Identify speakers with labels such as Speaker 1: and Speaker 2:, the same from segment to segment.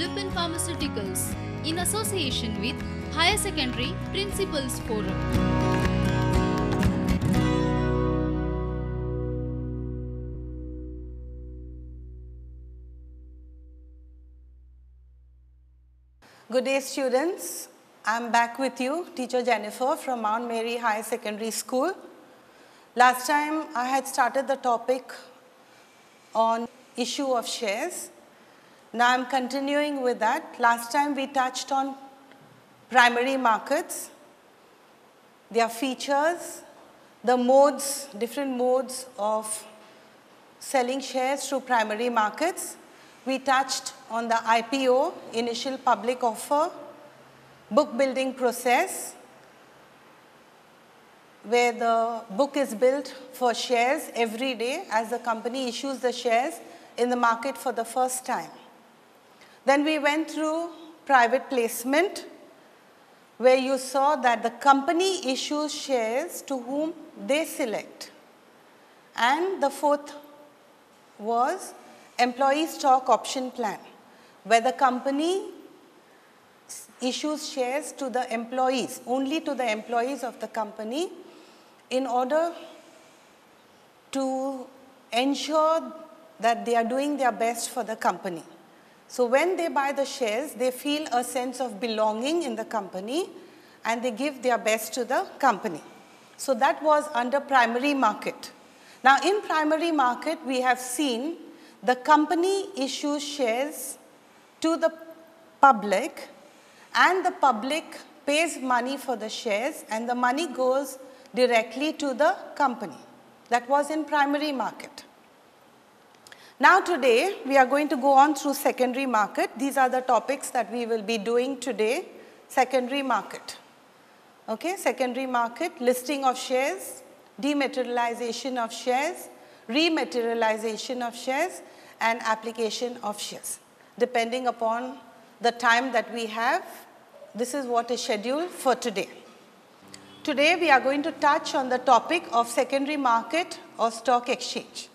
Speaker 1: Development Pharmaceuticals in association with Higher Secondary Principals Forum.
Speaker 2: Good day, students. I'm back with you, Teacher Jennifer from Mount Mary Higher Secondary School. Last time I had started the topic on issue of shares. Now I'm continuing with that. Last time we touched on primary markets, their features, the modes, different modes of selling shares through primary markets. We touched on the IPO, initial public offer, book building process, where the book is built for shares every day as the company issues the shares in the market for the first time. Then we went through private placement, where you saw that the company issues shares to whom they select. And the fourth was employee stock option plan, where the company issues shares to the employees, only to the employees of the company, in order to ensure that they are doing their best for the company. So when they buy the shares, they feel a sense of belonging in the company and they give their best to the company. So that was under primary market. Now in primary market, we have seen the company issues shares to the public and the public pays money for the shares and the money goes directly to the company. That was in primary market. Now today we are going to go on through secondary market. These are the topics that we will be doing today. Secondary market. Okay, secondary market, listing of shares, dematerialization of shares, rematerialization of shares, and application of shares. Depending upon the time that we have, this is what is scheduled for today. Today we are going to touch on the topic of secondary market or stock exchange.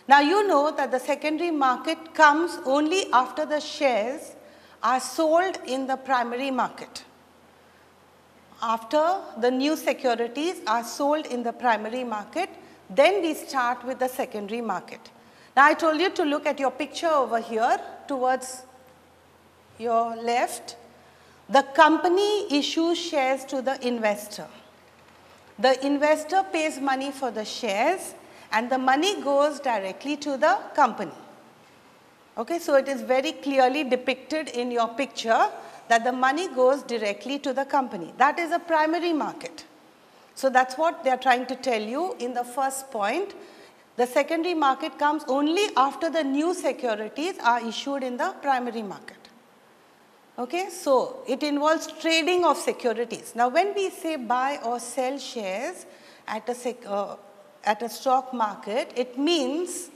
Speaker 2: Now you know that the secondary market comes only after the shares are sold in the primary market. After the new securities are sold in the primary market, then we start with the secondary market. Now I told you to look at your picture over here towards your left. The company issues shares to the investor. The investor pays money for the shares and the money goes directly to the company. Okay, so it is very clearly depicted in your picture that the money goes directly to the company. That is a primary market. So that's what they are trying to tell you in the first point. The secondary market comes only after the new securities are issued in the primary market. Okay, so it involves trading of securities. Now when we say buy or sell shares at a stock market, it means,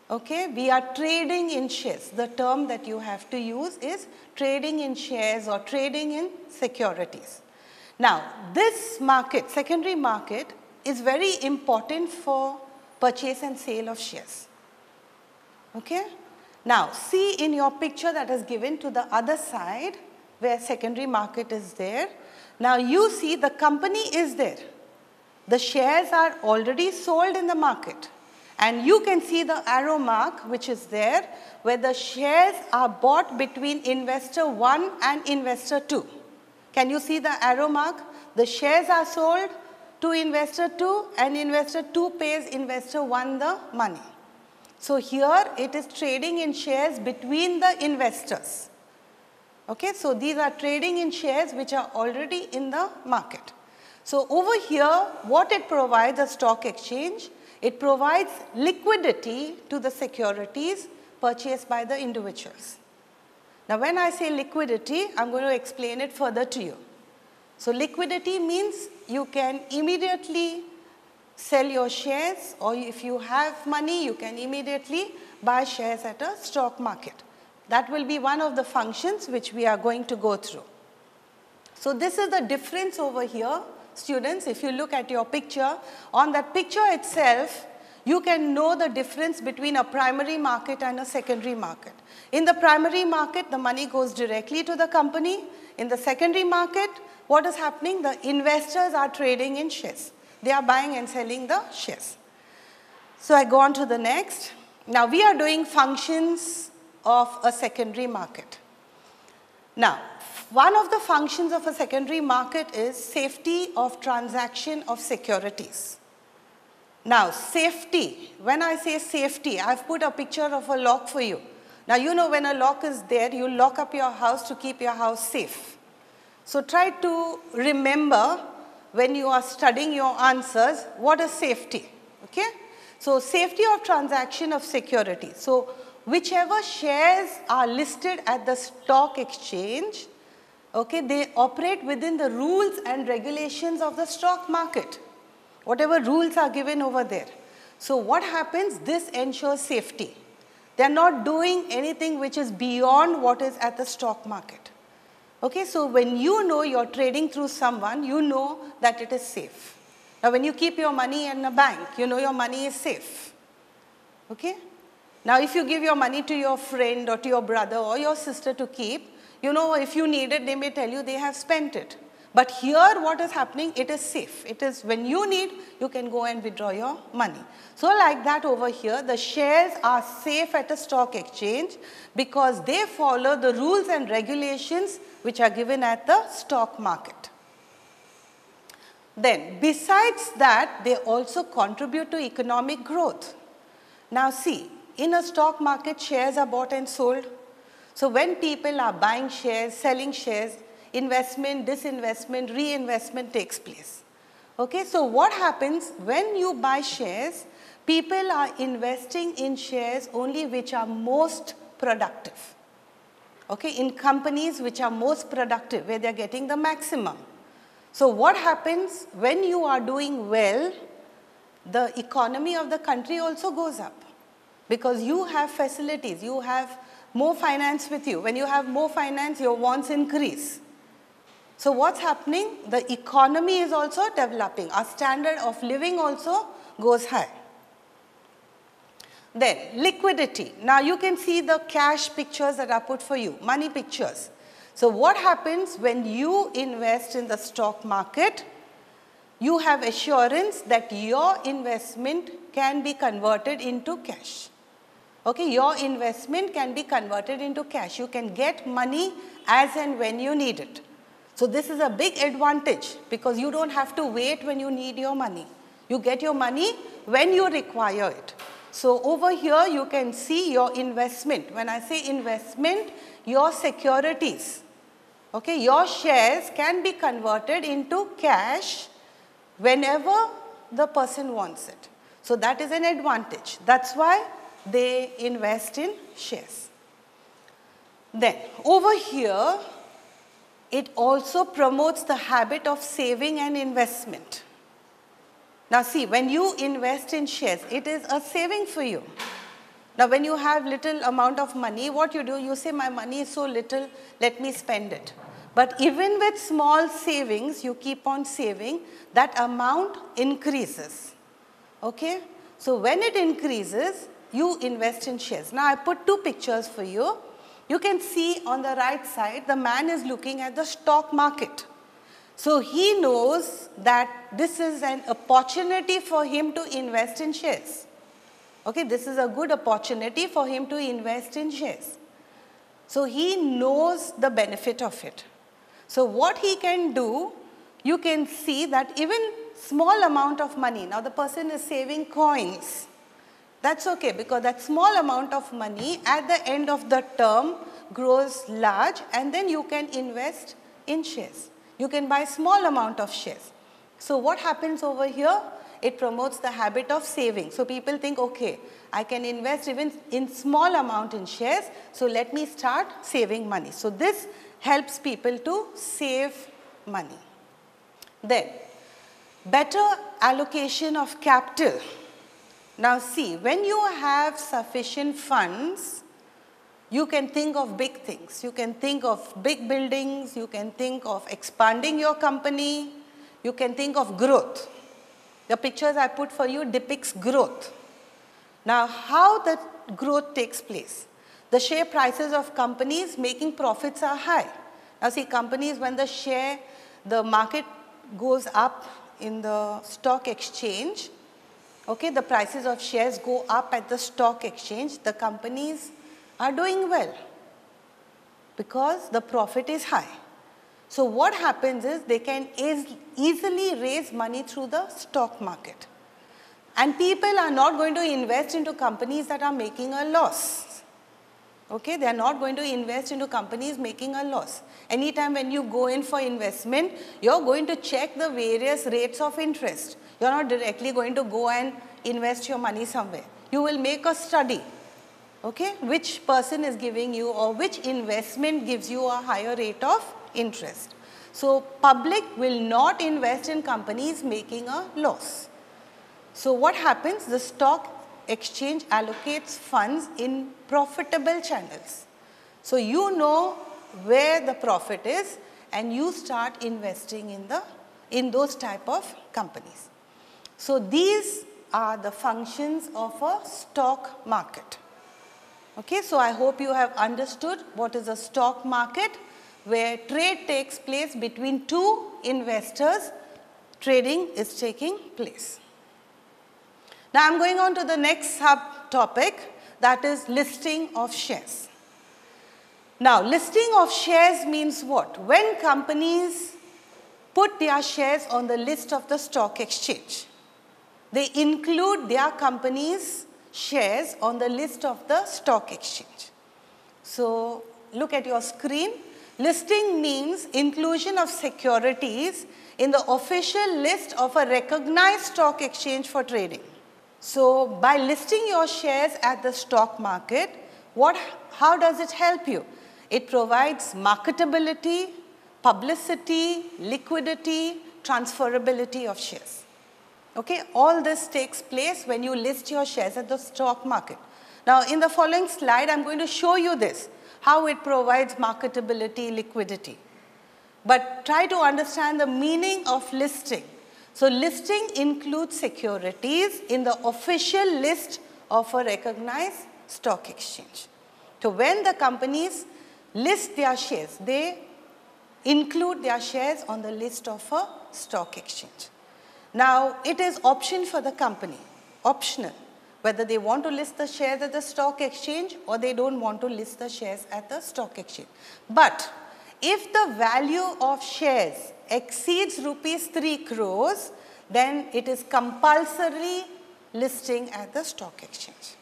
Speaker 2: okay, we are trading in shares. The term that you have to use is trading in shares or trading in securities. Now this market, secondary market, is very important for purchase and sale of shares. Okay. Now see in your picture that is given to the other side where secondary market is there. Now you see the company is there. The shares are already sold in the market and you can see the arrow mark which is there where the shares are bought between investor 1 and investor 2. Can you see the arrow mark? The shares are sold to investor 2 and investor 2 pays investor 1 the money. So here it is trading in shares between the investors. Okay, so these are trading in shares which are already in the market. So over here, what it provides, a stock exchange, it provides liquidity to the securities purchased by the individuals. Now when I say liquidity, I'm going to explain it further to you. So liquidity means you can immediately sell your shares, or if you have money, you can immediately buy shares at a stock market. That will be one of the functions which we are going to go through. So this is the difference over here, students. If you look at your picture, on that picture itself, you can know the difference between a primary market and a secondary market. In the primary market, the money goes directly to the company. In the secondary market, what is happening? The investors are trading in shares. They are buying and selling the shares. So I go on to the next. Now we are doing functions of a secondary market. Now, one of the functions of a secondary market is safety of transaction of securities. Now, safety, when I say safety, I've put a picture of a lock for you. Now, you know when a lock is there, you lock up your house to keep your house safe. So try to remember when you are studying your answers, what is safety, okay? So safety of transaction of securities. So whichever shares are listed at the stock exchange, okay, they operate within the rules and regulations of the stock market, whatever rules are given over there. So what happens? This ensures safety. They are not doing anything which is beyond what is at the stock market. Okay, so when you know you are trading through someone, you know that it is safe. Now when you keep your money in a bank, you know your money is safe. Okay? Now if you give your money to your friend or to your brother or your sister to keep, you know if you need it, they may tell you they have spent it. But here what is happening, it is safe. It is when you need, you can go and withdraw your money. So like that over here, the shares are safe at a stock exchange because they follow the rules and regulations which are given at the stock market. Then besides that, they also contribute to economic growth. Now see, in a stock market, shares are bought and sold. So when people are buying shares, selling shares, investment, disinvestment, reinvestment takes place. Okay, so what happens when you buy shares? People are investing in shares only which are most productive. Okay, in companies which are most productive, where they are getting the maximum. So what happens when you are doing well? The economy of the country also goes up because you have facilities, you have more finance with you. When you have more finance, your wants increase. So what's happening? The economy is also developing. Our standard of living also goes high. Then liquidity. Now you can see the cash pictures that are put for you, money pictures. So what happens when you invest in the stock market? You have assurance that your investment can be converted into cash. Okay, your investment can be converted into cash. You can get money as and when you need it. So this is a big advantage because you don't have to wait when you need your money. You get your money when you require it. So over here you can see your investment. When I say investment, your securities, okay, your shares can be converted into cash whenever the person wants it. So that is an advantage. That's why they invest in shares. Then over here, it also promotes the habit of saving and investment. Now see, when you invest in shares, it is a saving for you. Now when you have little amount of money, what you do, you say my money is so little, let me spend it. But even with small savings, you keep on saving, that amount increases. Okay? So when it increases, you invest in shares. Now I put two pictures for you. You can see on the right side, the man is looking at the stock market. So he knows that this is an opportunity for him to invest in shares. Okay, this is a good opportunity for him to invest in shares. So he knows the benefit of it. So what he can do, you can see that even small amount of money, now the person is saving coins. That's okay because that small amount of money at the end of the term grows large and then you can invest in shares. You can buy small amount of shares. So what happens over here? It promotes the habit of saving. So people think, okay, I can invest even in small amount in shares, so let me start saving money. So this helps people to save money. Then, better allocation of capital. Now see, when you have sufficient funds, you can think of big things. You can think of big buildings, you can think of expanding your company, you can think of growth. The pictures I put for you depicts growth. Now, how the growth takes place? The share prices of companies making profits are high. Now see, companies, when the market goes up in the stock exchange, okay, the prices of shares go up at the stock exchange, the companies are doing well because the profit is high. So what happens is they can easily raise money through the stock market. And people are not going to invest into companies that are making a loss. Okay, they are not going to invest into companies making a loss. Anytime when you go in for investment, you are going to check the various rates of interest. You are not directly going to go and invest your money somewhere. You will make a study, okay, which person is giving you or which investment gives you a higher rate of interest. So public will not invest in companies making a loss. So what happens? The stock exchange allocates funds in profitable channels. So you know where the profit is and you start investing in those type of companies. So these are the functions of a stock market. Okay, so I hope you have understood what is a stock market, where trade takes place between two investors. Trading is taking place. Now I am going on to the next subtopic, that is listing of shares. Now listing of shares means what? When companies put their shares on the list of the stock exchange, they include their company's shares on the list of the stock exchange. So look at your screen. Listing means inclusion of securities in the official list of a recognized stock exchange for trading. So by listing your shares at the stock market, how does it help you? It provides marketability, publicity, liquidity, transferability of shares. Okay, all this takes place when you list your shares at the stock market. Now in the following slide, I am going to show you this, how it provides marketability, liquidity. But try to understand the meaning of listing. So listing includes securities in the official list of a recognized stock exchange. So when the companies list their shares, they include their shares on the list of a stock exchange. Now it is option for the company, optional, whether they want to list the shares at the stock exchange or they don't want to list the shares at the stock exchange. But if the value of shares exceeds rupees 3 crores, then it is compulsory listing at the stock exchange.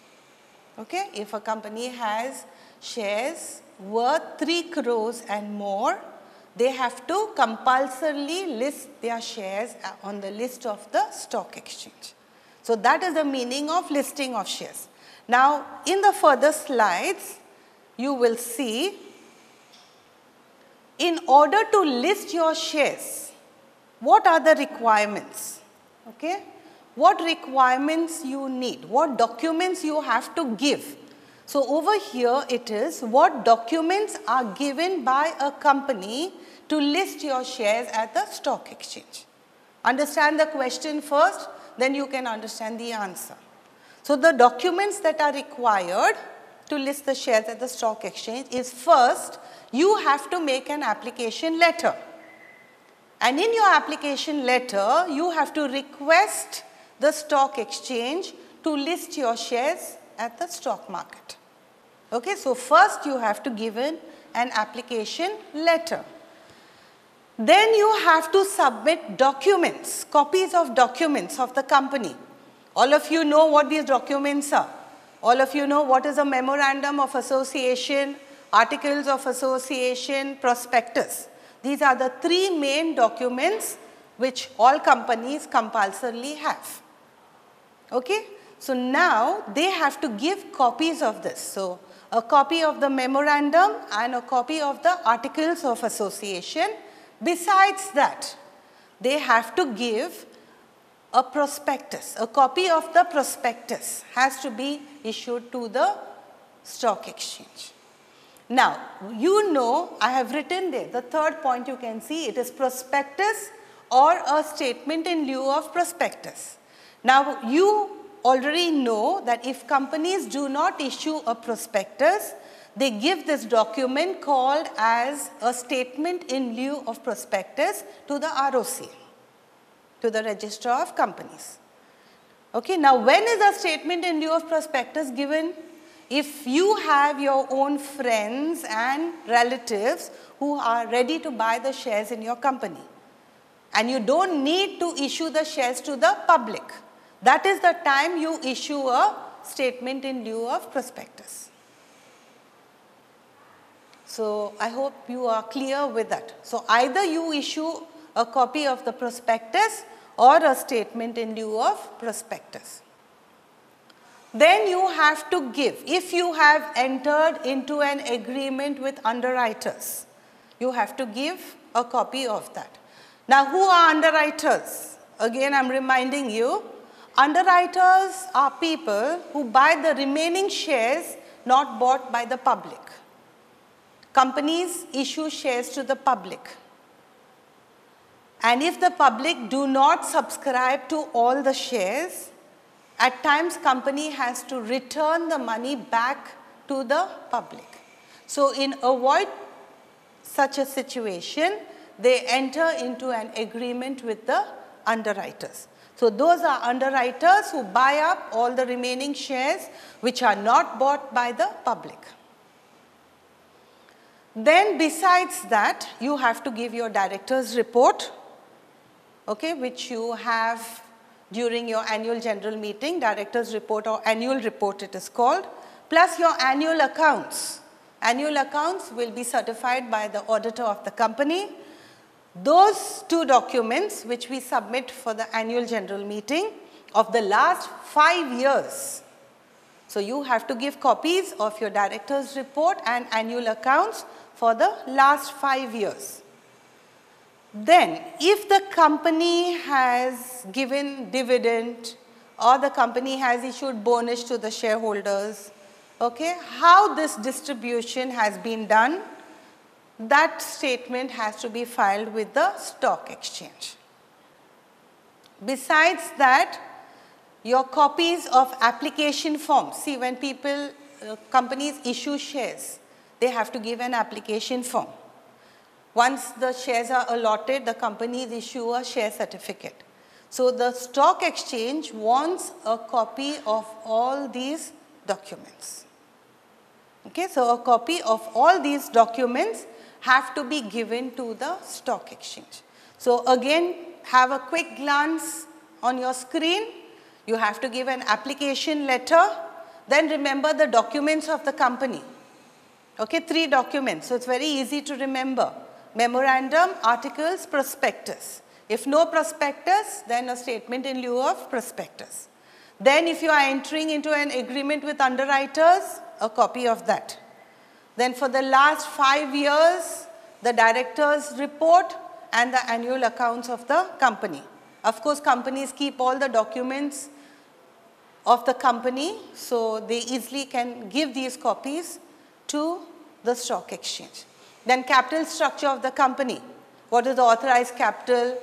Speaker 2: Okay? If a company has shares worth 3 crores and more, they have to compulsorily list their shares on the list of the stock exchange. So that is the meaning of listing of shares. Now in the further slides, you will see, in order to list your shares, what are the requirements? Okay? What requirements you need? What documents you have to give? So over here it is, what documents are given by a company to list your shares at the stock exchange? Understand the question first, then you can understand the answer. So the documents that are required to list the shares at the stock exchange is, first, you have to make an application letter. And in your application letter, you have to request the stock exchange to list your shares at the stock market. Okay, so first you have to give in an application letter. Then you have to submit documents, copies of documents of the company. All of you know what these documents are. All of you know what is a memorandum of association, articles of association, prospectus. These are the 3 main documents which all companies compulsorily have. Okay? So now they have to give copies of this. So a copy of the memorandum and a copy of the articles of association. Besides that, they have to give a prospectus. A copy of the prospectus has to be issued to the stock exchange. Now, you know, I have written there, the third point you can see, it is prospectus or a statement in lieu of prospectus. Now, you already know that if companies do not issue a prospectus, they give this document called as a statement in lieu of prospectus to the ROC, to the Registrar of Companies. Okay, now when is a statement in lieu of prospectus given? If you have your own friends and relatives who are ready to buy the shares in your company, and you don't need to issue the shares to the public, that is the time you issue a statement in lieu of prospectus. So I hope you are clear with that. So either you issue a copy of the prospectus or a statement in lieu of prospectus. Then you have to give, if you have entered into an agreement with underwriters, you have to give a copy of that. Now, who are underwriters? Again, I am reminding you, underwriters are people who buy the remaining shares not bought by the public. Companies issue shares to the public. And if the public do not subscribe to all the shares, at times company has to return the money back to the public. So in avoid such a situation, they enter into an agreement with the underwriters. So those are underwriters who buy up all the remaining shares which are not bought by the public. Then besides that, you have to give your director's report, okay, which you have during your annual general meeting, director's report or annual report it is called, plus your annual accounts. Annual accounts will be certified by the auditor of the company. Those two documents which we submit for the annual general meeting of the last 5 years. So you have to give copies of your director's report and annual accounts for the last 5 years. Then, if the company has given dividend or the company has issued bonus to the shareholders, okay, how this distribution has been done, that statement has to be filed with the stock exchange. Besides that, your copies of application forms. See, when companies issue shares, they have to give an application form. Once the shares are allotted, the companies issue a share certificate. So the stock exchange wants a copy of all these documents. Okay, so a copy of all these documents have to be given to the stock exchange. So again, have a quick glance on your screen. You have to give an application letter. Then remember the documents of the company. Okay, 3 documents. So it's very easy to remember. Memorandum, articles, prospectus. If no prospectus, then a statement in lieu of prospectus. Then if you are entering into an agreement with underwriters, a copy of that. Then for the last 5 years, the director's report and the annual accounts of the company. Of course, companies keep all the documents of the company, so they easily can give these copies to the stock exchange. Then capital structure of the company. What is the authorized capital,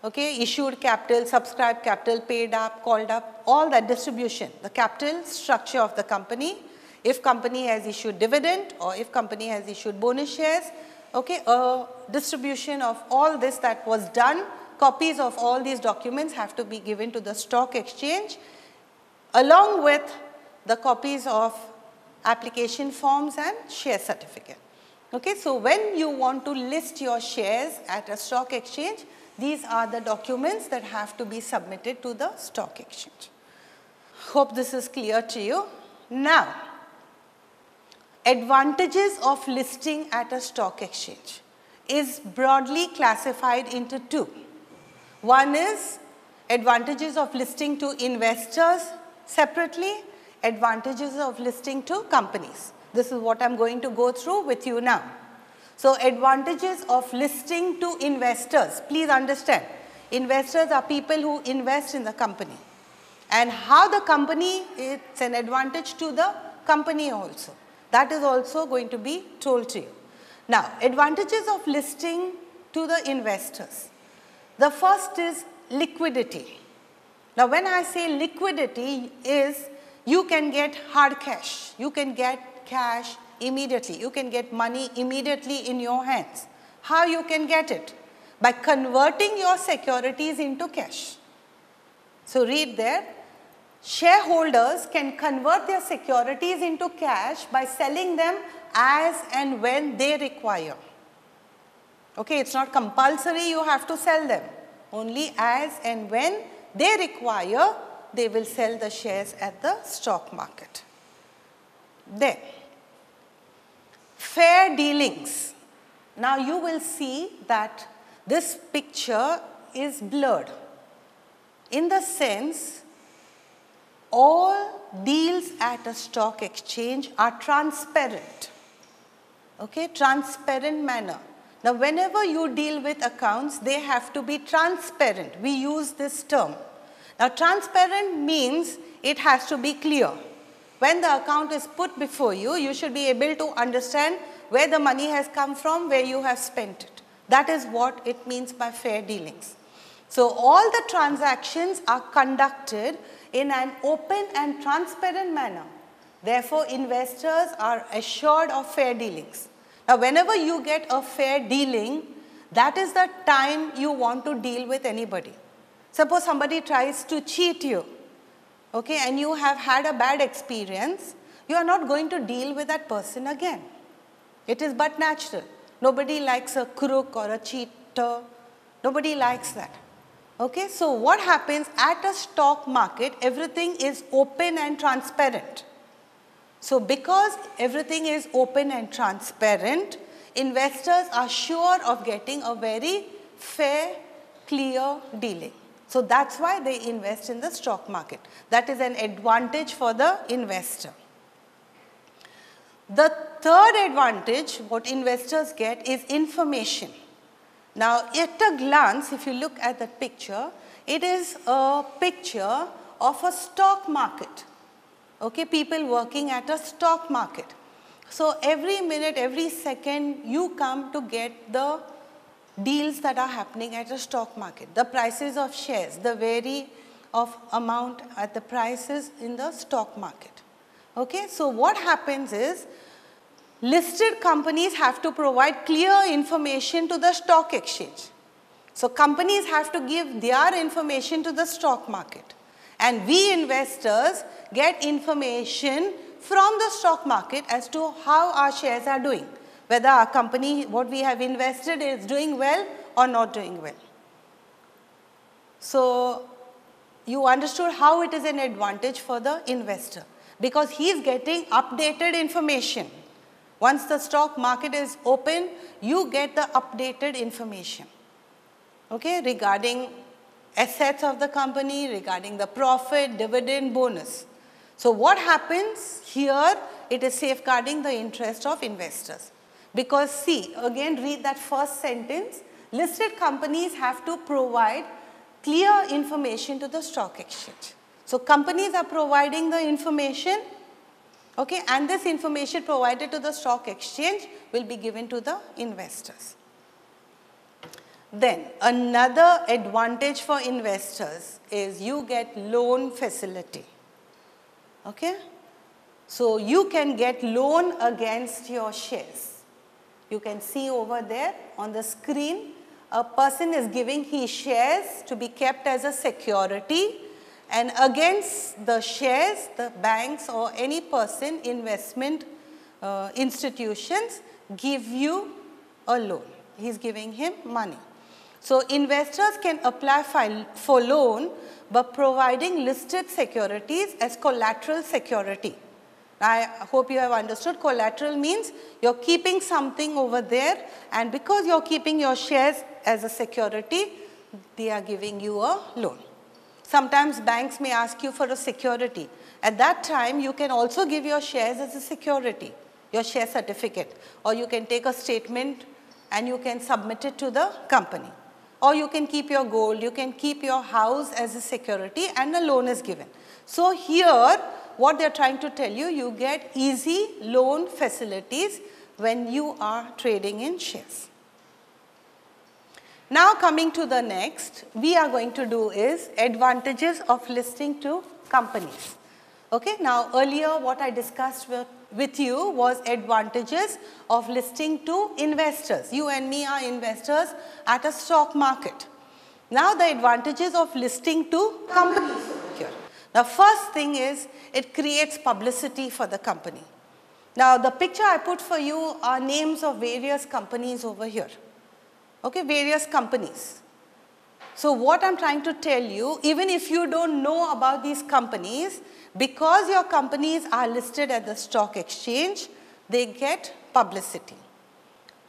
Speaker 2: okay, issued capital, subscribed capital, paid up, called up, all that distribution, the capital structure of the company. If company has issued dividend or if company has issued bonus shares, okay, a distribution of all this that was done, copies of all these documents have to be given to the stock exchange along with the copies of application forms and share certificate. Okay, so when you want to list your shares at a stock exchange, these are the documents that have to be submitted to the stock exchange. Hope this is clear to you. Now, advantages of listing at a stock exchange is broadly classified into 2. One is advantages of listing to investors separately, advantages of listing to companies. This is what I am going to go through with you now. So advantages of listing to investors. Please understand, investors are people who invest in the company. And how the company, it's an advantage to the company also. That is also going to be told to you. Now, advantages of listing to the investors. The first is liquidity. Now, when I say liquidity is you can get hard cash, you can get cash immediately, you can get money immediately in your hands. How you can get it? By converting your securities into cash. So, read there, shareholders can convert their securities into cash by selling them as and when they require. Okay, it's not compulsory you have to sell them, only as and when they require, they will sell the shares at the stock market. Then, fair dealings. Now, you will see that this picture is blurred in the sense all deals at a stock exchange are transparent, okay, transparent manner. Now, whenever you deal with accounts, they have to be transparent. We use this term. Now, transparent means it has to be clear. When the account is put before you, you should be able to understand where the money has come from, where you have spent it. That is what it means by fair dealings. So, all the transactions are conducted in an open and transparent manner. Therefore, investors are assured of fair dealings. Now, whenever you get a fair dealing, that is the time you want to deal with anybody. Suppose somebody tries to cheat you, okay, and you have had a bad experience, you are not going to deal with that person again. It is but natural. Nobody likes a crook or a cheater. Nobody likes that. Okay, so what happens at a stock market, everything is open and transparent. So, because everything is open and transparent, investors are sure of getting a very fair, clear dealing. So, that is why they invest in the stock market. That is an advantage for the investor. The third advantage what investors get is information. Now, at a glance, if you look at that picture, it is a picture of a stock market. Okay, people working at a stock market. So, every minute, every second, you come to get the deals that are happening at a stock market, the prices of shares, the vary of amount at the prices in the stock market. Okay, so what happens is, listed companies have to provide clear information to the stock exchange. So, companies have to give their information to the stock market, and we investors get information from the stock market as to how our shares are doing, whether our company, what we have invested is doing well or not doing well. So, you understood how it is an advantage for the investor, because he is getting updated information. Once the stock market is open, you get the updated information, okay, regarding assets of the company, regarding the profit, dividend, bonus. So, what happens here? It is safeguarding the interest of investors, because see, again read that first sentence, listed companies have to provide clear information to the stock exchange. So, companies are providing the information, okay, and this information provided to the stock exchange will be given to the investors. Then another advantage for investors is you get loan facility. Okay? So, you can get loan against your shares. You can see over there on the screen, a person is giving his shares to be kept as a security, and against the shares, the banks or any person, investment institutions give you a loan. He is giving him money. So, investors can apply for loan by providing listed securities as collateral security. I hope you have understood. Collateral means you are keeping something over there, and because you are keeping your shares as a security, they are giving you a loan. Sometimes banks may ask you for a security. At that time, you can also give your shares as a security, your share certificate, or you can take a statement and you can submit it to the company. Or you can keep your gold, you can keep your house as a security, and a loan is given. So, here what they are trying to tell you, you get easy loan facilities when you are trading in shares. Now coming to the next, we are going to do is advantages of listing to companies. Okay, now earlier what I discussed with you was advantages of listing to investors. You and me are investors at a stock market. Now the advantages of listing to companies over here. The first thing is it creates publicity for the company. Now the picture I put for you are names of various companies over here. Okay, various companies. So what I'm trying to tell you, even if you don't know about these companies, because your companies are listed at the stock exchange, they get publicity.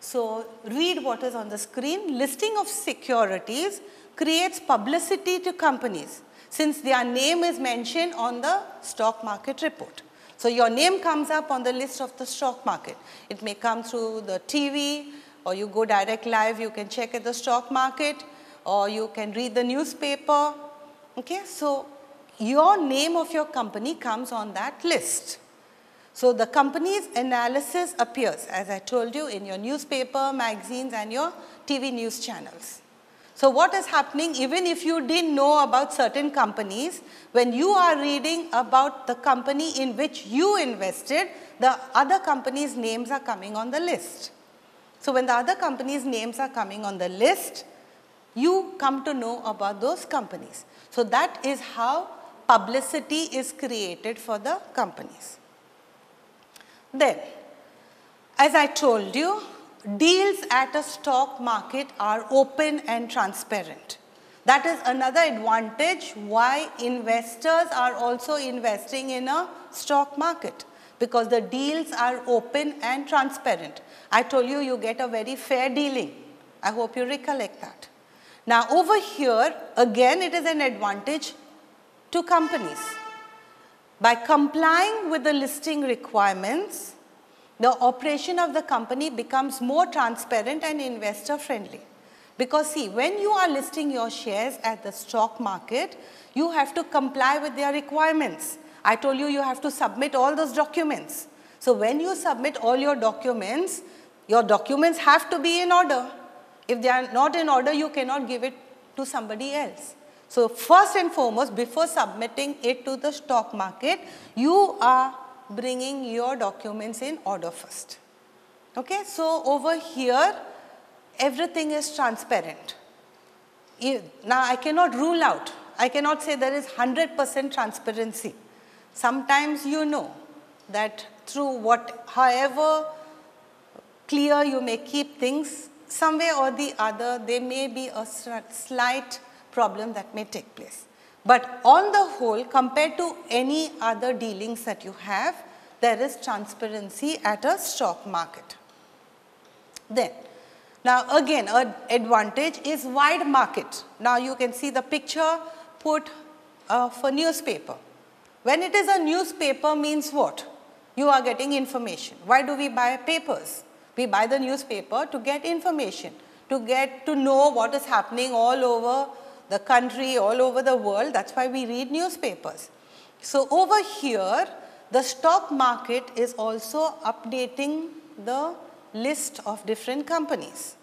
Speaker 2: So read what is on the screen. Listing of securities creates publicity to companies since their name is mentioned on the stock market report. So your name comes up on the list of the stock market. It may come through the TV, or you go direct live, you can check at the stock market, or you can read the newspaper. Okay, so your name of your company comes on that list. So the company's analysis appears, as I told you, in your newspaper, magazines and your TV news channels. So what is happening, even if you didn't know about certain companies, when you are reading about the company in which you invested, the other companies' names are coming on the list. So when the other companies' names are coming on the list, you come to know about those companies. So that is how publicity is created for the companies. Then, as I told you, deals at a stock market are open and transparent. That is another advantage why investors are also investing in a stock market, because the deals are open and transparent. I told you, you get a very fair dealing. I hope you recollect that. Now over here, again it is an advantage to companies. By complying with the listing requirements, the operation of the company becomes more transparent and investor friendly. Because see, when you are listing your shares at the stock market, you have to comply with their requirements. I told you, you have to submit all those documents. So when you submit all your documents have to be in order. If they are not in order, you cannot give it to somebody else. So first and foremost, before submitting it to the stock market, you are bringing your documents in order first. Okay, so over here, everything is transparent. Now I cannot rule out, I cannot say there is 100% transparency. Sometimes you know that through however clear you may keep things, some way or the other, there may be a slight problem that may take place. But on the whole, compared to any other dealings that you have, there is transparency at a stock market. Then, now again, an advantage is wide market. Now you can see the picture put for newspaper. When it is a newspaper means what? You are getting information. Why do we buy papers? We buy the newspaper to get information, to get to know what is happening all over the country, all over the world. That's why we read newspapers. So over here, the stock market is also updating the list of different companies.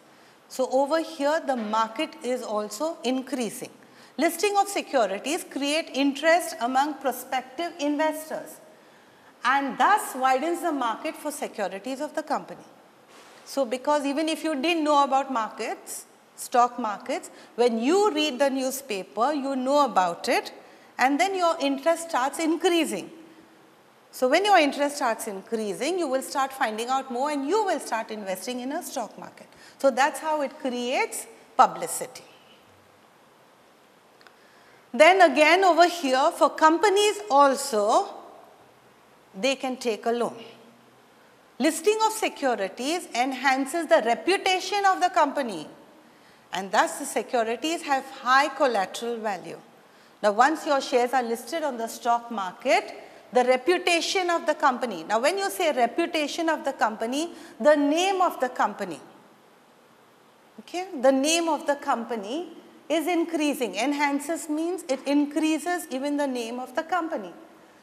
Speaker 2: So over here, the market is also increasing. Listing of securities create interest among prospective investors and thus widens the market for securities of the company. So because even if you didn't know about markets, stock markets, when you read the newspaper, you know about it, and then your interest starts increasing. So when your interest starts increasing, you will start finding out more and you will start investing in a stock market. So that's how it creates publicity. Then again over here, for companies also, they can take a loan. Listing of securities enhances the reputation of the company, and thus the securities have high collateral value. Now once your shares are listed on the stock market, the reputation of the company. Now when you say reputation of the company, the name of the company, okay, the name of the company is increasing. Enhances means it increases even the name of the company.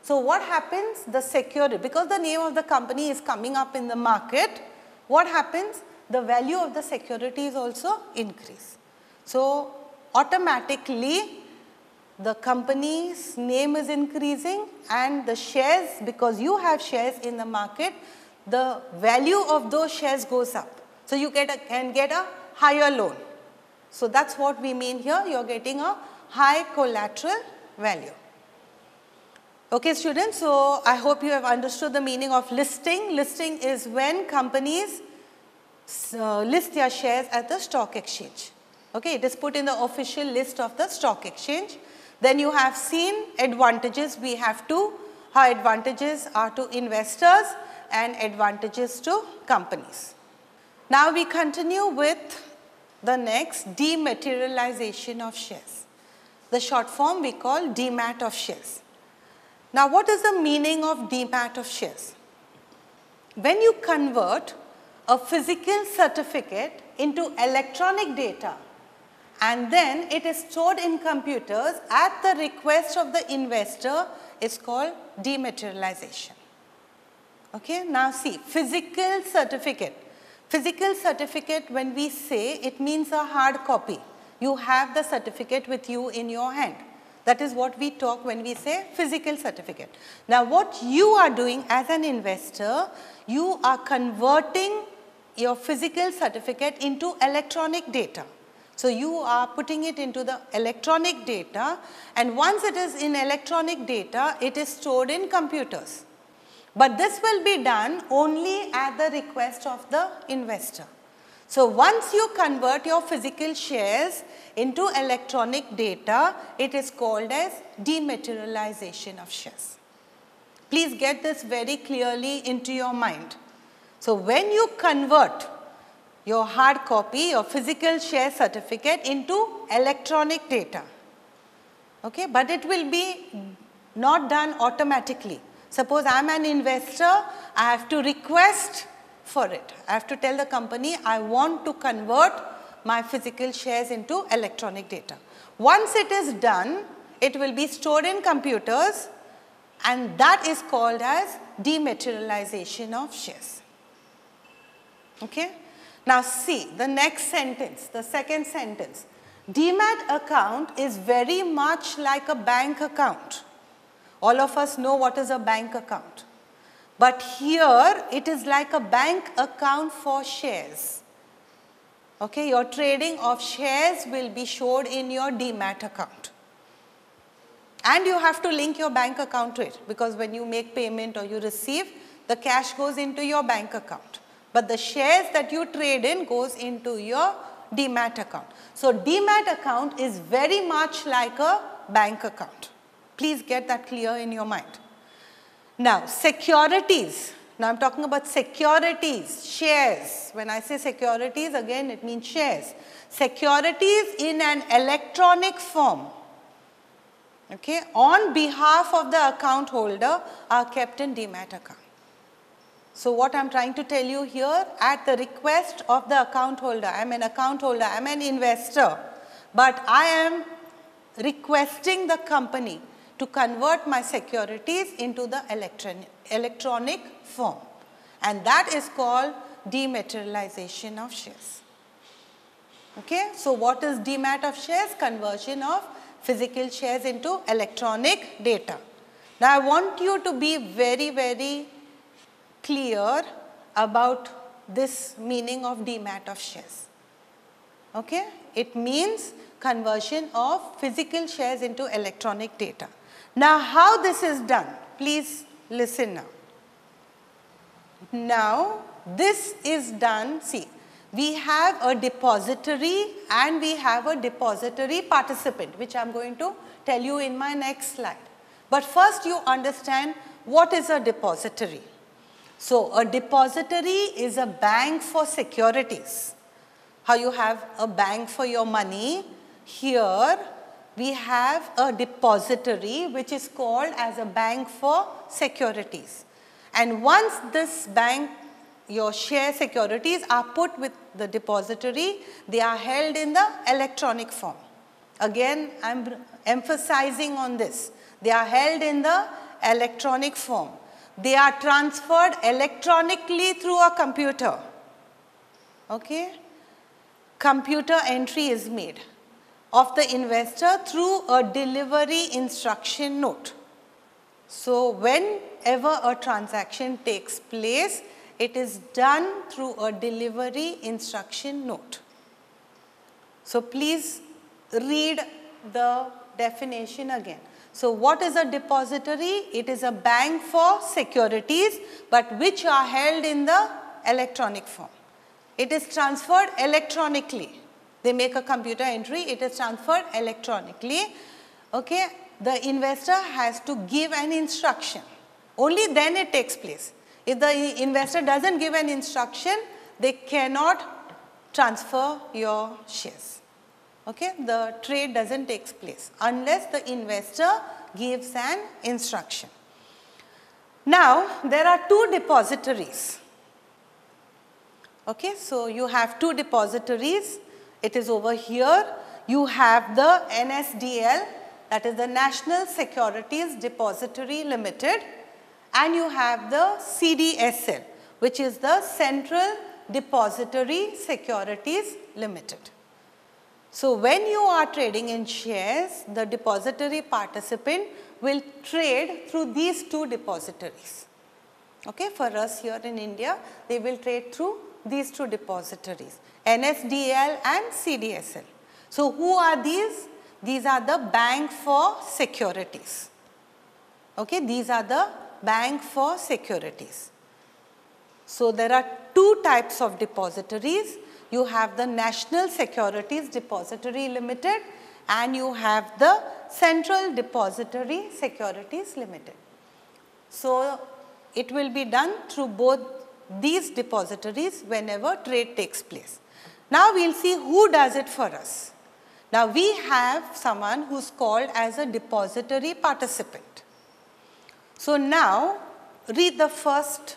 Speaker 2: So what happens? The security, because the name of the company is coming up in the market, what happens? The value of the securities also increase. So, automatically the company's name is increasing and the shares, because you have shares in the market, the value of those shares goes up. So, you can get a higher loan. So, that is what we mean here, you are getting a high collateral value. Okay students, so I hope you have understood the meaning of listing. Listing is when companies list their shares at the stock exchange. Okay, it is put in the official list of the stock exchange. Then you have seen advantages, we have two, how advantages are to investors and advantages to companies. Now we continue with the next, dematerialization of shares. The short form we call DEMAT of shares. Now what is the meaning of DEMAT of shares? When you convert a physical certificate into electronic data and then it is stored in computers at the request of the investor, is called dematerialization. Okay, now see, physical certificate. Physical certificate, when we say, it means a hard copy. You have the certificate with you in your hand. That is what we talk when we say physical certificate. Now what you are doing as an investor, you are converting your physical certificate into electronic data. So you are putting it into the electronic data, and once it is in electronic data, it is stored in computers. But this will be done only at the request of the investor. So once you convert your physical shares into electronic data, it is called as dematerialization of shares. Please get this very clearly into your mind. So when you convert your hard copy, your physical share certificate into electronic data, okay, but it will be not done automatically. Suppose I am an investor, I have to request for it. I have to tell the company I want to convert my physical shares into electronic data. Once it is done, it will be stored in computers, and that is called as dematerialization of shares. Okay? Now see the next sentence, the second sentence. DEMAT account is very much like a bank account. All of us know what is a bank account. But here it is like a bank account for shares. Okay, your trading of shares will be showed in your DEMAT account. And you have to link your bank account to it, because when you make payment or you receive, the cash goes into your bank account. But the shares that you trade in goes into your DEMAT account. So DEMAT account is very much like a bank account. Please get that clear in your mind. Now securities. Now I am talking about securities, shares. When I say securities, again it means shares. Securities in an electronic form, okay, on behalf of the account holder are kept in DEMAT account. So what I am trying to tell you here, at the request of the account holder, I am an account holder, I am an investor, but I am requesting the company to convert my securities into the electronic form, and that is called dematerialization of shares. Okay? So what is DEMAT of shares? Conversion of physical shares into electronic data. Now I want you to be very, very clear about this meaning of DEMAT of shares. Okay? It means conversion of physical shares into electronic data. Now how this is done? Please listen now. Now this is done, see, we have a depository and we have a depository participant, which I am going to tell you in my next slide. But first you understand what is a depository. So a depository is a bank for securities. How you have a bank for your money, here we have a depository which is called as a bank for securities. And once this bank, your share securities are put with the depository, they are held in the electronic form. Again, I am emphasizing on this. They are held in the electronic form. They are transferred electronically through a computer. Okay? Computer entry is made. of the investor through a delivery instruction note. So, whenever a transaction takes place, it is done through a delivery instruction note. So, please read the definition again. So, what is a depository? It is a bank for securities, but which are held in the electronic form. It is transferred electronically. They make a computer entry, it is transferred electronically. Okay. The investor has to give an instruction, only then it takes place. If the investor does not give an instruction, they cannot transfer your shares. Okay. The trade does not take place unless the investor gives an instruction. Now, there are two depositories. Okay. So, you have two depositories, it is over here. You have the NSDL, that is the National Securities Depository Limited, and you have the CDSL, which is the Central Depository Securities Limited. So, when you are trading in shares, the depository participant will trade through these two depositories. Okay. For us here in India, they will trade through these two depositories, NSDL and CDSL. So, who are these? These are the bank for securities. Okay. These are the bank for securities. So, there are two types of depositories. You have the National Securities Depository Limited and you have the Central Depository Securities Limited. So, it will be done through both these depositories whenever trade takes place. Now, we will see who does it for us. Now, we have someone who is called as a depository participant. So, now read the first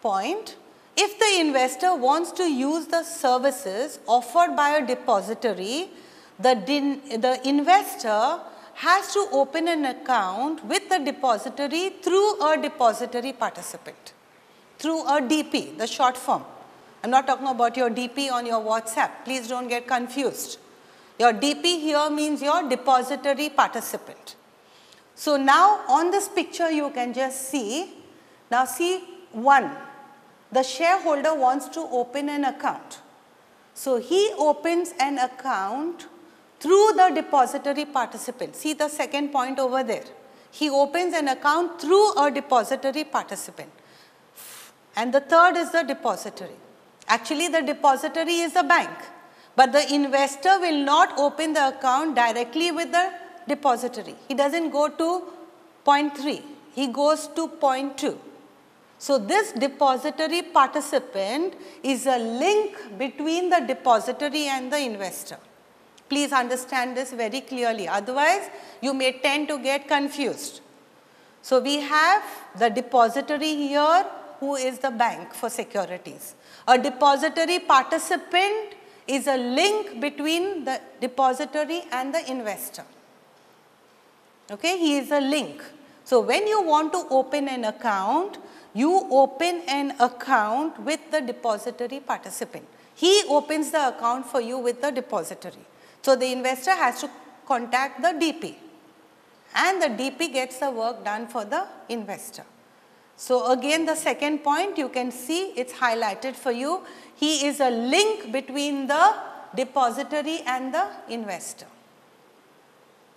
Speaker 2: point. If the investor wants to use the services offered by a depository, the investor has to open an account with the depository through a depository participant, through a DP, the short form. I am not talking about your DP on your WhatsApp, please do not get confused. Your DP here means your depository participant. So, now on this picture you can just see, now see 1, the shareholder wants to open an account. So, he opens an account through the depository participant. See the second point over there. He opens an account through a depository participant. And the third is the depository. Actually, the depository is the bank, but the investor will not open the account directly with the depository. He does not go to point 3, he goes to point 2. So, this depository participant is a link between the depository and the investor. Please understand this very clearly, otherwise you may tend to get confused. So, we have the depository here who is the bank for securities. A depository participant is a link between the depository and the investor. Okay, he is a link. So, when you want to open an account, you open an account with the depository participant. He opens the account for you with the depository. So, the investor has to contact the DP and the DP gets the work done for the investor. So, again the second point you can see it is highlighted for you. He is a link between the depository and the investor.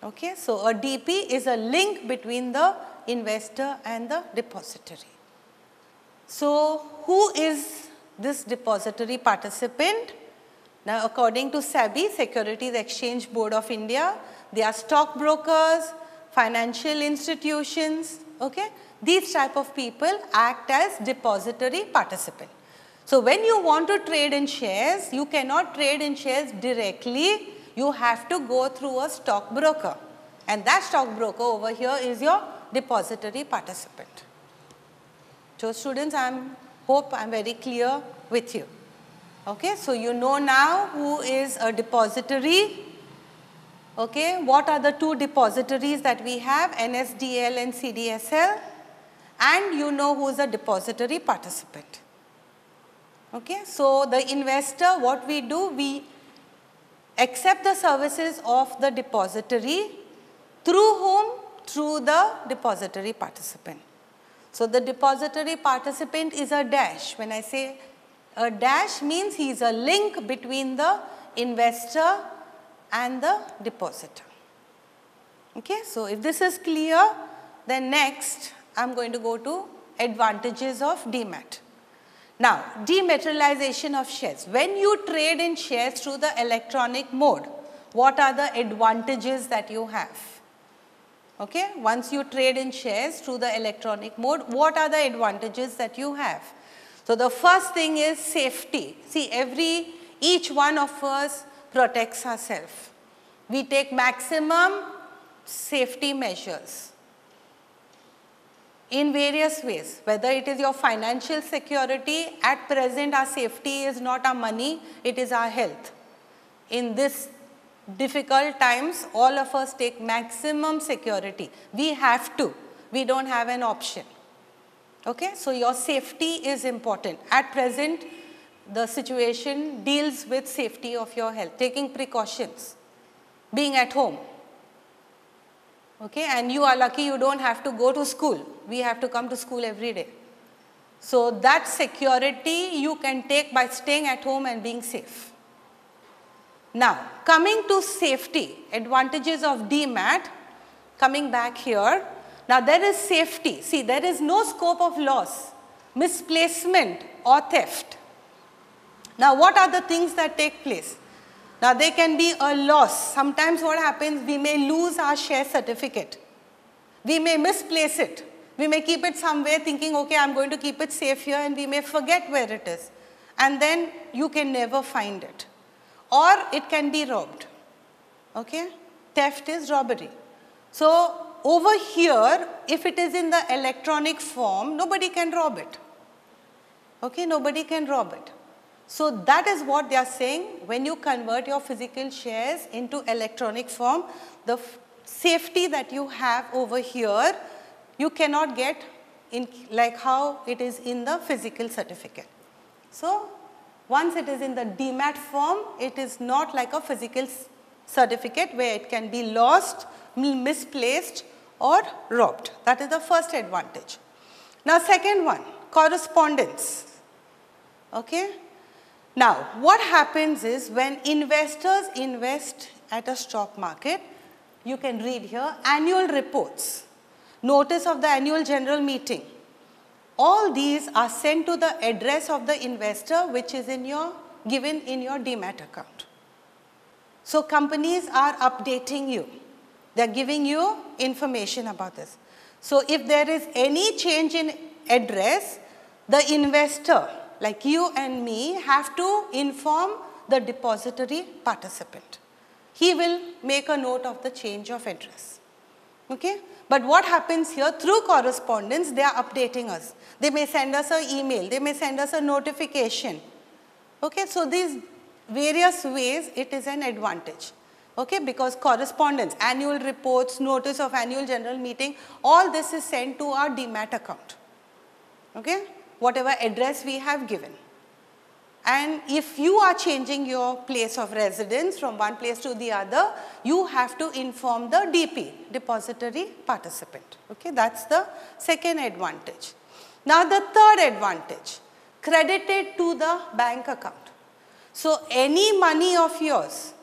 Speaker 2: Okay. So, a DP is a link between the investor and the depository. So, who is this depository participant? Now, according to SEBI, Securities Exchange Board of India, they are stockbrokers, financial institutions, okay. These type of people act as depository participant. So, when you want to trade in shares, you cannot trade in shares directly, you have to go through a stockbroker, and that stockbroker over here is your depository participant. So, students, hope I am very clear with you. Okay. So, you know now who is a depository. Okay. What are the two depositories that we have, NSDL and CDSL, and you know who is a depository participant. Okay. So, the investor, what we do, we accept the services of the depository through whom? Through the depository participant. So, the depository participant is a dash. When I say a dash means he is a link between the investor and the depositor. Okay. So, if this is clear, then next I am going to go to advantages of DEMAT. Now, dematerialization of shares. When you trade in shares through the electronic mode, what are the advantages that you have? Okay. Once you trade in shares through the electronic mode, what are the advantages that you have? So, the first thing is safety. See, each one of us protects ourselves. We take maximum safety measures in various ways, whether it is your financial security. At present our safety is not our money, it is our health. In this difficult times, all of us take maximum security. We have to, we do not have an option. Okay? So, your safety is important. At present, the situation deals with safety of your health, taking precautions, being at home. Okay? And you are lucky you do not have to go to school. We have to come to school every day. So, that security you can take by staying at home and being safe. Now, coming to safety, advantages of DEMAT, coming back here. Now, there is safety. See, there is no scope of loss, misplacement or theft. Now, what are the things that take place? Now, there can be a loss. Sometimes what happens, we may lose our share certificate. We may misplace it. We may keep it somewhere thinking, okay, I am going to keep it safe here, and we may forget where it is. And then you can never find it. Or it can be robbed. Okay? Theft is robbery. So, over here, if it is in the electronic form, nobody can rob it. Okay? Nobody can rob it. So, that is what they are saying. When you convert your physical shares into electronic form, the safety that you have over here, you cannot get in like how it is in the physical certificate. So, once it is in the DEMAT form, it is not like a physical certificate where it can be lost, misplaced or robbed. That is the first advantage. Now, second one, correspondence. Okay? Now, what happens is when investors invest at a stock market, you can read here annual reports, notice of the annual general meeting. All these are sent to the address of the investor, which is given in your DEMAT account. So, companies are updating you. They are giving you information about this. So, if there is any change in address, the investor like you and me have to inform the depository participant. He will make a note of the change of address. Okay? But what happens here, through correspondence, they are updating us. They may send us an email, they may send us a notification. Okay? So, these various ways it is an advantage. Okay? Because correspondence, annual reports, notice of annual general meeting, all this is sent to our DEMAT account. Okay? Whatever address we have given. And if you are changing your place of residence from one place to the other, you have to inform the DP, depository participant. Okay, that's the second advantage. Now, the third advantage, credited to the bank account. So, any money of yours,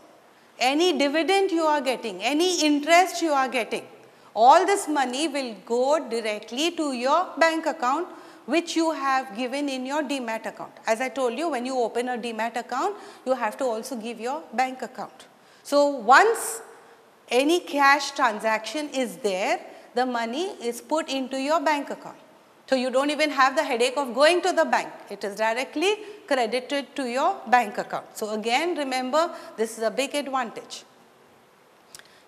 Speaker 2: any dividend you are getting, any interest you are getting, all this money will go directly to your bank account, which you have given in your DEMAT account. As I told you, when you open a DEMAT account, you have to also give your bank account. So, once any cash transaction is there, the money is put into your bank account. So, you do not even have the headache of going to the bank. It is directly credited to your bank account. So, again remember, this is a big advantage.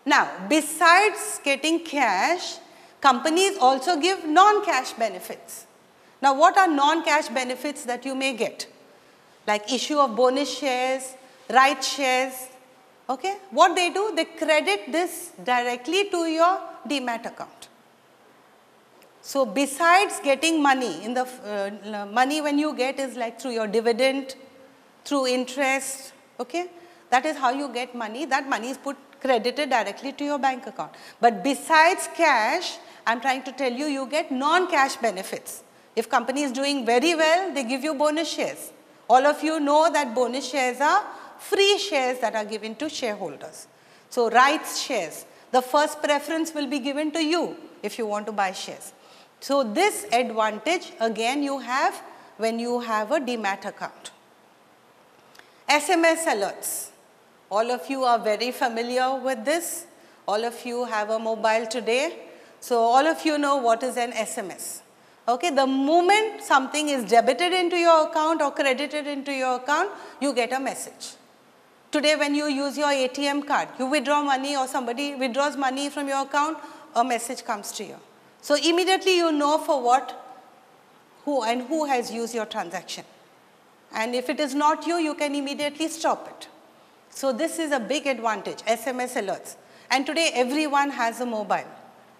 Speaker 2: Now, besides getting cash, companies also give non-cash benefits. Now, what are non-cash benefits that you may get? Like issue of bonus shares, right shares. Okay? What they do? They credit this directly to your DEMAT account. So, besides getting money, in the money when you get is like through your dividend, through interest. Okay? That is how you get money. That money is credited directly to your bank account. But besides cash, I am trying to tell you, you get non-cash benefits. If company is doing very well, they give you bonus shares. All of you know that bonus shares are free shares that are given to shareholders. So rights shares, the first preference will be given to you if you want to buy shares. So this advantage again you have when you have a DEMAT account. SMS alerts. All of you are very familiar with this. All of you have a mobile today. So all of you know what is an SMS. Okay, the moment something is debited into your account or credited into your account, you get a message. Today when you use your ATM card, you withdraw money or somebody withdraws money from your account, a message comes to you. So immediately you know for what, who has used your transaction. And if it is not you, you can immediately stop it. So this is a big advantage, SMS alerts. And today everyone has a mobile.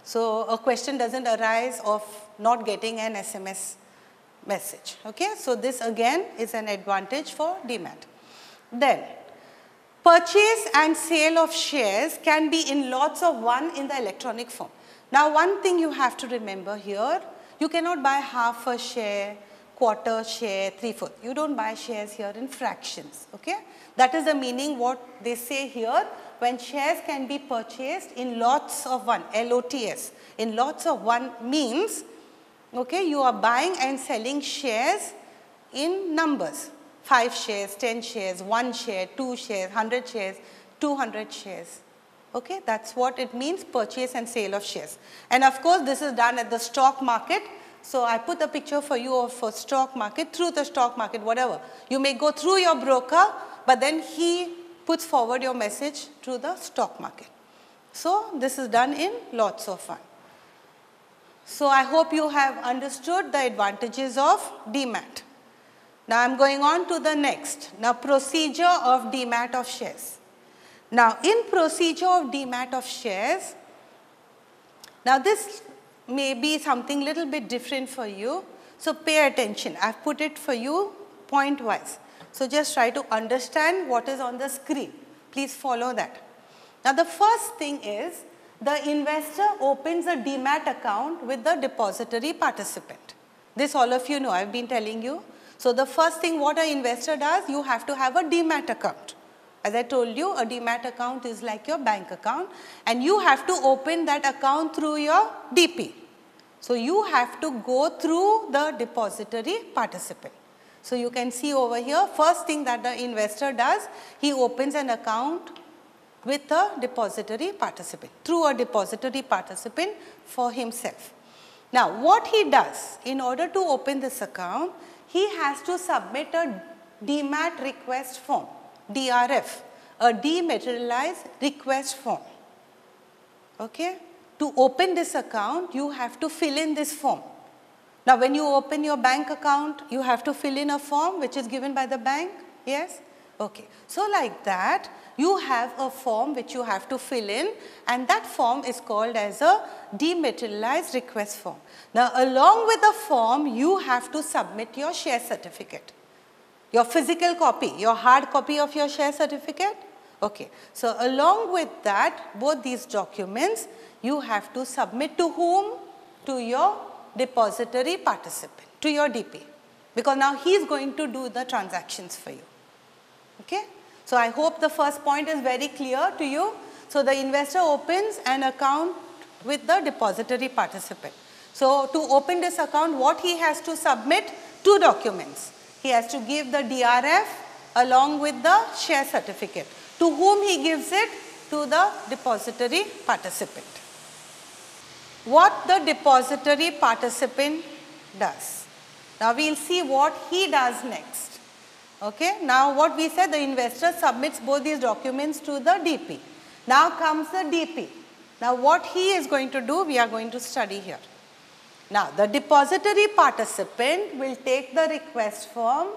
Speaker 2: So a question doesn't arise of not getting an SMS message. Okay? So this again is an advantage for DEMAT. Then purchase and sale of shares can be in lots of one in the electronic form. Now one thing you have to remember here, you cannot buy half a share, quarter share, 3/4. You don't buy shares here in fractions. Okay? That is the meaning what they say here, when shares can be purchased in lots of one, LOTS. In lots of one means, okay, you are buying and selling shares in numbers. 5 shares, 10 shares, 1 share, 2 shares, 100 shares, 200 shares. Okay, that's what it means, purchase and sale of shares. And of course, this is done at the stock market. So I put a picture for you of a stock market, through the stock market, whatever. You may go through your broker, but then he puts forward your message to the stock market. So this is done in lots of one. So I hope you have understood the advantages of DEMAT. Now I am going on to the next. Now procedure of DEMAT of shares. Now in procedure of DEMAT of shares, now this may be something little bit different for you. So pay attention. I have put it for you point wise. So just try to understand what is on the screen. Please follow that. Now the first thing is, the investor opens a DEMAT account with the depository participant. This all of you know, I have been telling you. So the first thing what an investor does, you have to have a DEMAT account. As I told you, a DEMAT account is like your bank account, and you have to open that account through your DP. So you have to go through the depository participant. So you can see over here, first thing that the investor does, he opens an account with a depository participant, through a depository participant for himself. Now what he does, in order to open this account, he has to submit a DEMAT request form, DRF, a dematerialized request form. Okay? To open this account, you have to fill in this form. Now when you open your bank account, you have to fill in a form which is given by the bank, yes? Okay. So like that, you have a form which you have to fill in, and that form is called as a dematerialized request form. Now along with the form, you have to submit your share certificate. Your physical copy, your hard copy of your share certificate. Okay. So along with that, both these documents, you have to submit to whom? To your depository participant, to your DP, because now he is going to do the transactions for you. Okay? So I hope the first point is very clear to you. So the investor opens an account with the depository participant. So to open this account, what he has to submit? 2 documents. He has to give the DRF along with the share certificate. To whom he gives it? To the depository participant. What the depository participant does. Now we will see what he does next. Okay. Now what we said, the investor submits both these documents to the DP. Now comes the DP. Now what he is going to do, we are going to study here. Now the depository participant will take the request form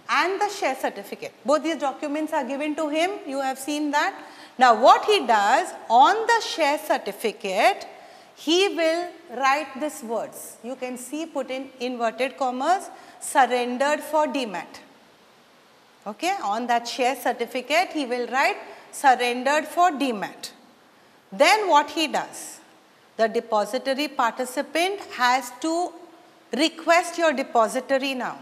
Speaker 2: and the share certificate. Both these documents are given to him, you have seen that. Now what he does, on the share certificate, he will write these words. You can see put in inverted commas, surrendered for DEMAT. Okay, on that share certificate he will write surrendered for DEMAT. Then what he does? The depository participant has to request your depository now,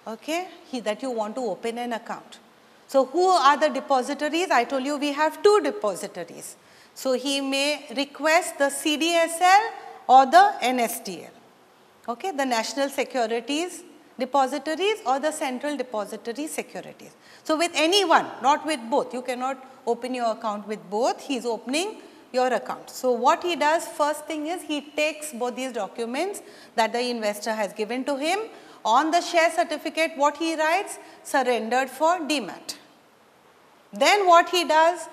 Speaker 2: okay, that you want to open an account. So who are the depositories? I told you we have 2 depositories. So he may request the CDSL or the NSDL, okay, the National Securities Depositories or the Central Depository Securities. So with any one, not with both. You cannot open your account with both. He is opening your account. So what he does, first thing is he takes both these documents that the investor has given to him. On the share certificate, what he writes? Surrendered for DEMAT. Then what he does?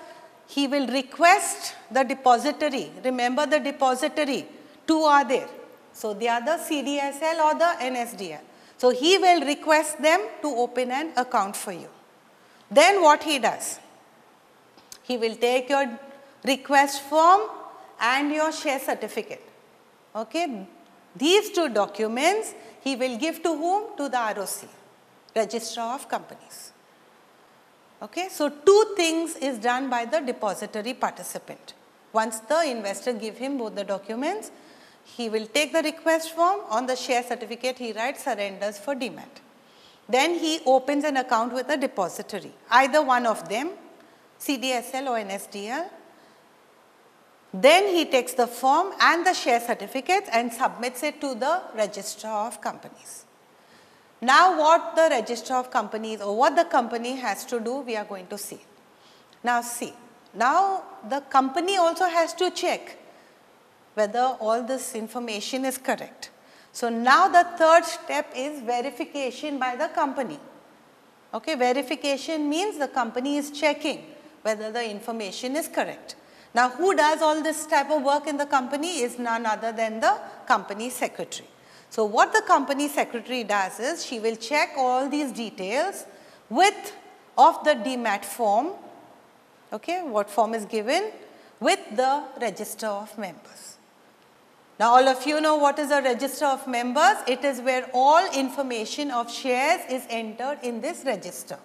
Speaker 2: He will request the depository. Remember the depository, 2 are there. So they are the CDSL or the NSDL. So he will request them to open an account for you. Then what he does? He will take your request form and your share certificate. Okay? These 2 documents he will give to whom? To the ROC, Registrar of Companies. Okay? So 2 things is done by the depository participant. Once the investor give him both the documents, he will take the request form. On the share certificate he writes surrenders for DEMAT. Then he opens an account with a depository, either one of them, CDSL or NSDL. Then he takes the form and the share certificates and submits it to the Registrar of Companies. Now what the Registrar of Companies or what the company has to do, we are going to see. Now see, now the company also has to check whether all this information is correct. So now the third step is verification by the company. Okay, verification means the company is checking whether the information is correct. Now who does all this type of work in the company is none other than the company secretary. So what the company secretary does is she will check all these details of the DEMAT form, okay, what form is given, with the register of members. Now all of you know what is a register of members. It is where all information of shares is entered in this register.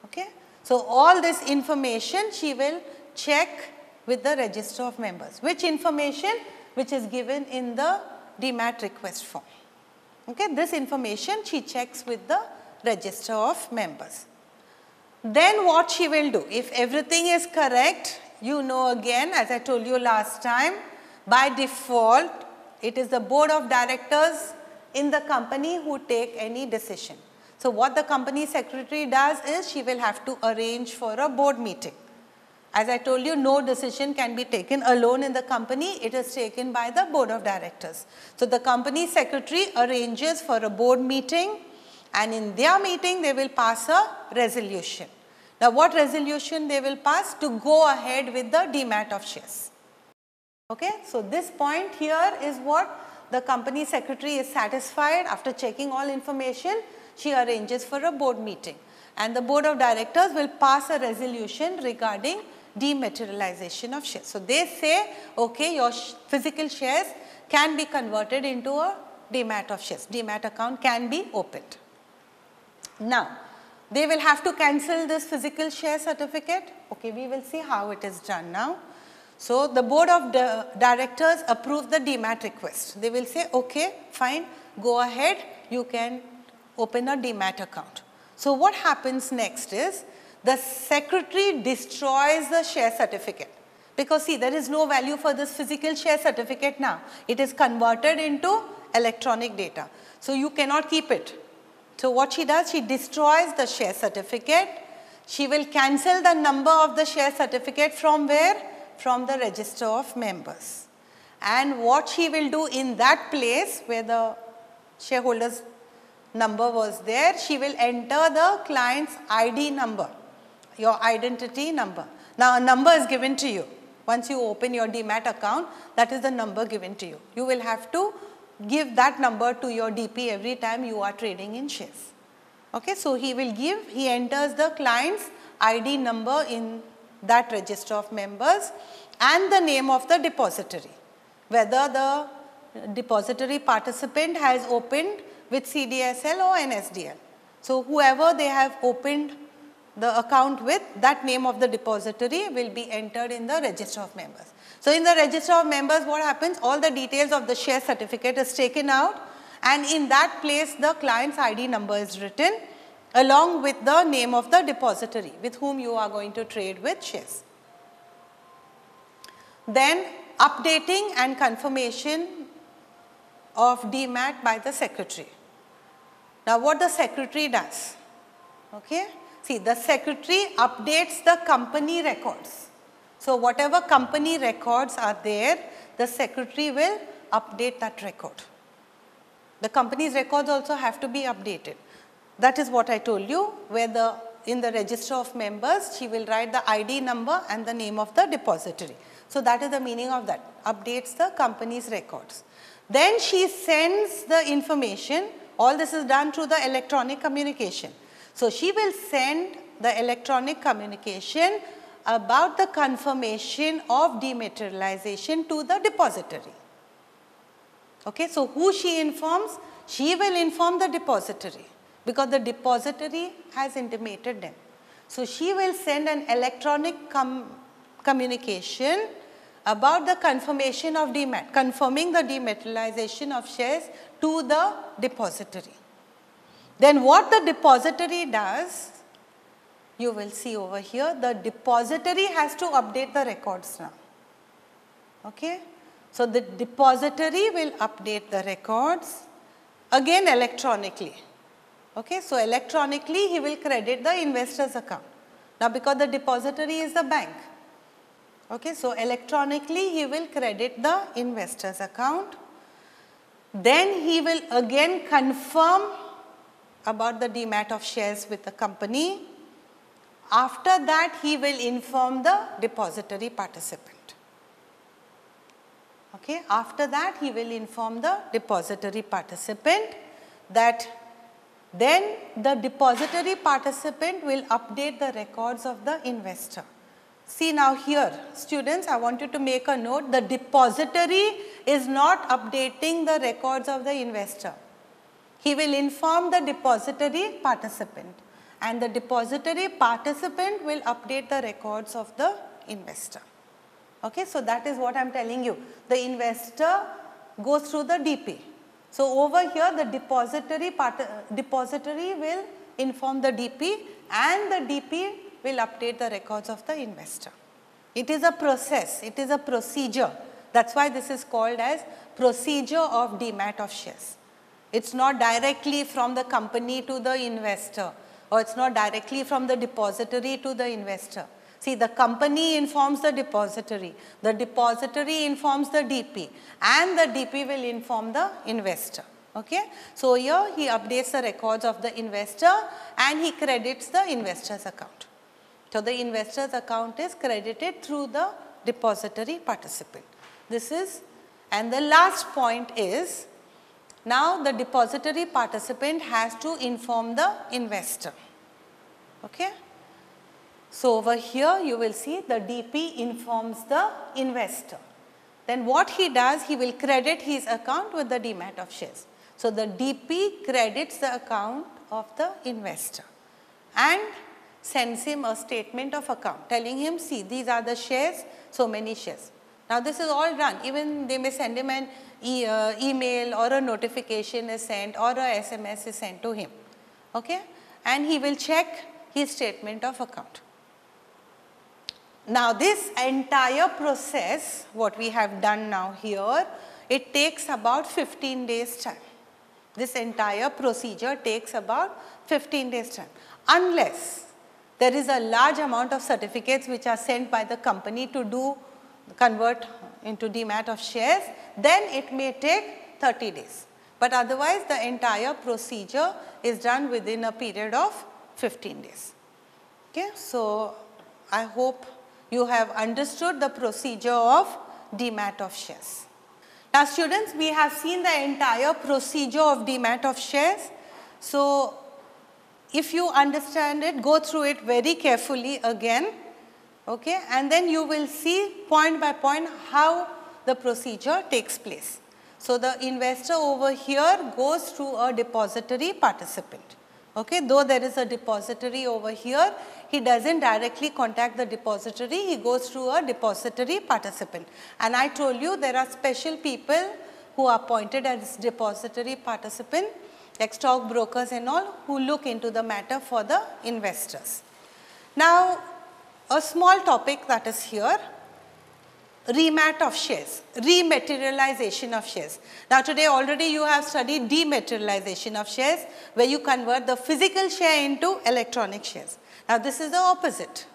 Speaker 2: Okay? So all this information she will check with the register of members. Which information? Which is given in the DEMAT request form. Okay? This information she checks with the register of members. Then what she will do? If everything is correct, you know again, as I told you last time, by default, it is the board of directors in the company who take any decision. So what the company secretary does is she will have to arrange for a board meeting. As I told you, no decision can be taken alone in the company. It is taken by the board of directors. So the company secretary arranges for a board meeting, and in their meeting they will pass a resolution. Now what resolution they will pass? To go ahead with the DEMAT of shares. Okay, so this point here is what the company secretary is satisfied. After checking all information, she arranges for a board meeting, and the board of directors will pass a resolution regarding dematerialization of shares. So they say, okay, your physical shares can be converted into a DEMAT of shares. DEMAT account can be opened. Now, they will have to cancel this physical share certificate. Okay, we will see how it is done now. So the board of directors approve the DEMAT request. They will say, okay, fine, go ahead, you can open a DEMAT account. So what happens next is, the secretary destroys the share certificate, because see, there is no value for this physical share certificate now. It is converted into electronic data. So you cannot keep it. So what she does, she destroys the share certificate. She will cancel the number of the share certificate from where? From the register of members. And what she will do in that place where the shareholders number was there, she will enter the client's ID number, your identity number. Now a number is given to you. Once you open your DEMAT account, that is the number given to you. You will have to give that number to your DP every time you are trading in shares. Okay, so he enters the client's ID number in that register of members and the name of the depository, whether the depository participant has opened with CDSL or NSDL. So, whoever they have opened the account with, that name of the depository will be entered in the register of members. So, in the register of members what happens? All the details of the share certificate is taken out, and in that place the client's ID number is written along with the name of the depository with whom you are going to trade with shares. Then updating and confirmation of DEMAT by the secretary. Now, what the secretary does? Okay. See, the secretary updates the company records. So, whatever company records are there, the secretary will update that record. The company's records also have to be updated. That is what I told you, where in the register of members, she will write the ID number and the name of the depository. So, that is the meaning of that, updates the company's records. Then she sends the information, all this is done through the electronic communication. So, she will send the electronic communication about the confirmation of dematerialization to the depository. Okay. So, who she informs? She will inform the depository because the depository has intimated them. So, she will send an electronic communication about the confirmation of DEMAT, confirming the dematerialization of shares to the depository. Then what the depository does, you will see over here, the depository has to update the records now. Okay. So, the depository will update the records again electronically. Okay. So, electronically he will credit the investor's account. Now, because the depository is the bank. Okay. So, electronically he will credit the investor's account. Then he will again confirm about the DEMAT of shares with the company. After that, he will inform the depository participant. Okay. After that, he will inform the depository participant that then the depository participant will update the records of the investor. See now here, students, I want you to make a note, the depository is not updating the records of the investor. He will inform the depository participant, and the depository participant will update the records of the investor. Okay. So, that is what I am telling you. The investor goes through the DP. So, over here the depository will inform the DP, and the DP will update the records of the investor. It is a process, it is a procedure. That is why this is called as procedure of DEMAT of shares. It is not directly from the company to the investor, or it is not directly from the depository to the investor. See, the company informs the depository informs the DP, and the DP will inform the investor. Okay. So, here he updates the records of the investor and he credits the investor's account. So, the investor's account is credited through the depository participant. This is, and the last point is, now the depository participant has to inform the investor. Okay. So, over here you will see the DP informs the investor. Then what he does, he will credit his account with the DEMAT of shares. So, the DP credits the account of the investor and sends him a statement of account telling him, see, these are the shares, so many shares. Now, this is all done, even they may send him an email or a notification is sent or a SMS is sent to him. Okay? And he will check his statement of account. Now, this entire process, what we have done now here, it takes about 15 days time. This entire procedure takes about 15 days time, unless there is a large amount of certificates which are sent by the company to convert into DEMAT of shares, then it may take 30 days. But otherwise, the entire procedure is done within a period of 15 days. Okay. So, I hope you have understood the procedure of DEMAT of shares. Now, students, we have seen the entire procedure of DEMAT of shares. So, if you understand it, go through it very carefully again, okay, and then you will see point by point how the procedure takes place. So, the investor over here goes through a depository participant. Okay, though there is a depository over here, he doesn't directly contact the depository, he goes through a depository participant. And I told you there are special people who are appointed as depository participant, like stock brokers and all, who look into the matter for the investors. Now, a small topic that is here, remat of shares, rematerialization of shares. Now, today already you have studied dematerialization of shares, where you convert the physical share into electronic shares. Now, this is the opposite.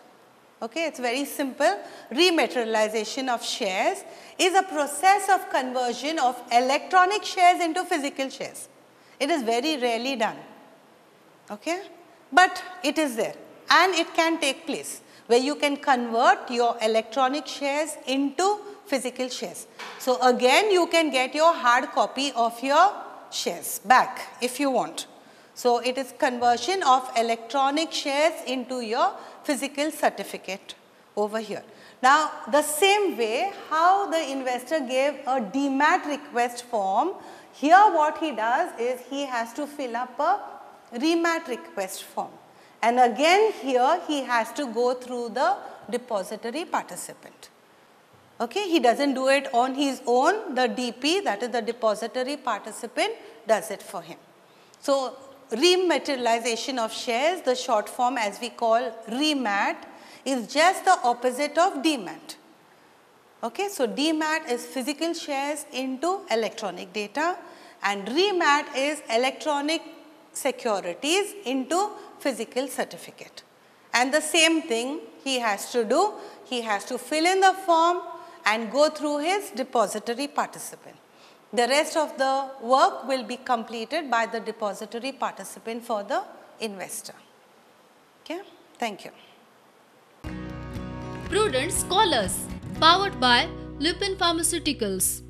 Speaker 2: Okay, it's very simple. Rematerialization of shares is a process of conversion of electronic shares into physical shares. It is very rarely done, okay, but it is there and it can take place, where you can convert your electronic shares into physical shares. So, again you can get your hard copy of your shares back if you want. So, it is conversion of electronic shares into your physical certificate over here. Now, the same way how the investor gave a DEMAT request form, here what he does is he has to fill up a remat request form. And again here he has to go through the depository participant. Okay, he does not do it on his own, the DP, that is the depository participant, does it for him. So, rematerialization of shares, the short form as we call remat, is just the opposite of DEMAT. Okay, so, DEMAT is physical shares into electronic data and remat is electronic securities into physical certificate. And the same thing he has to do, he has to fill in the form and go through his depository participant. The rest of the work will be completed by the depository participant for the investor. Okay, thank you.
Speaker 1: Prudent Scholars, powered by Lupin Pharmaceuticals.